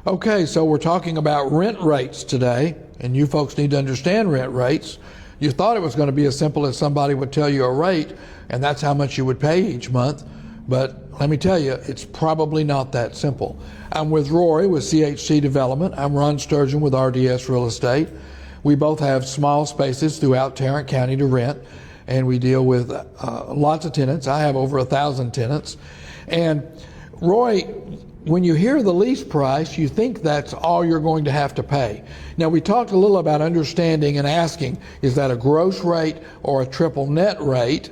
Okay, so we're talking about rent rates today, and you folks need to understand rent rates. You thought it was going to be as simple as somebody would tell you a rate, and that's how much you would pay each month. But let me tell you, it's probably not that simple. I'm with Rory with CHC Development. I'm Ron Sturgeon with RDS Real Estate. We both have small spaces throughout Tarrant County to rent, and we deal with lots of tenants. I have over 1,000 tenants. And Roy, when you hear the lease price, you think that's all you're going to have to pay. Now, we talked a little about understanding and asking, is that a gross rate or a triple net rate?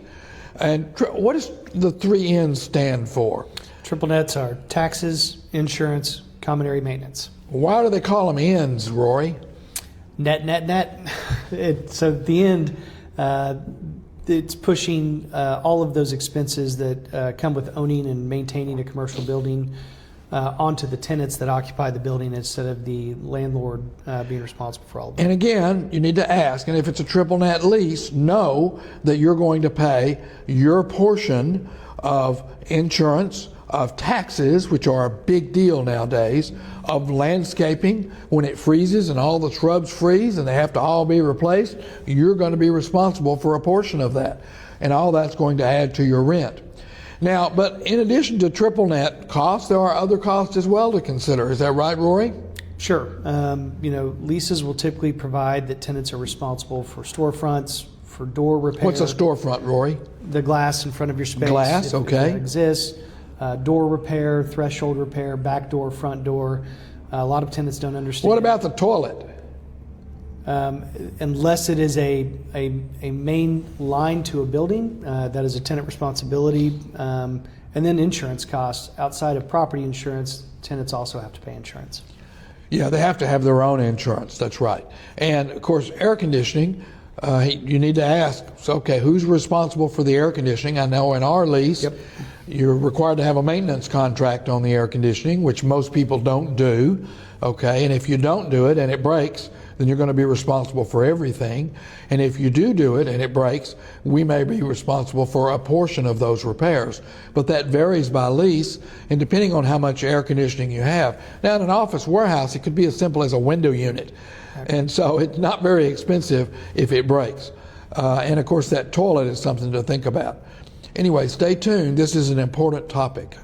And what does the 3 N's stand for? Triple nets are taxes, insurance, common area maintenance. Why do they call them N's, Rory? Net, net, net. So at the end, it's pushing all of those expenses that come with owning and maintaining a commercial building onto the tenants that occupy the building instead of the landlord being responsible for all of it. And again, you need to ask, and if it's a triple net lease, know that you're going to pay your portion of insurance, of taxes, which are a big deal nowadays, of landscaping. When it freezes and all the shrubs freeze and they have to all be replaced, you're going to be responsible for a portion of that. And all that's going to add to your rent. Now, but in addition to triple net costs, there are other costs as well to consider. Is that right, Rory? Sure. Leases will typically provide that tenants are responsible for storefronts, for door repair. What's a storefront, Rory? The glass in front of your space. Glass, okay. If that exists. Door repair, threshold repair, back door, front door. A lot of tenants don't understand. What about the toilet? Unless it is a main line to a building, that is a tenant responsibility. And then insurance costs. Outside of property insurance, tenants also have to pay insurance. Yeah, they have to have their own insurance. That's right. And of course, air conditioning, you need to ask, so, okay, who's responsible for the air conditioning? I know in our lease, yep, you're required to have a maintenance contract on the air conditioning, which most people don't do. Okay, and if you don't do it and it breaks, then you're going to be responsible for everything. And if you do it and it breaks, we may be responsible for a portion of those repairs. But that varies by lease and depending on how much air conditioning you have. Now in an office warehouse, it could be as simple as a window unit. And so it's not very expensive if it breaks. And of course that toilet is something to think about. Anyway, stay tuned. This is an important topic.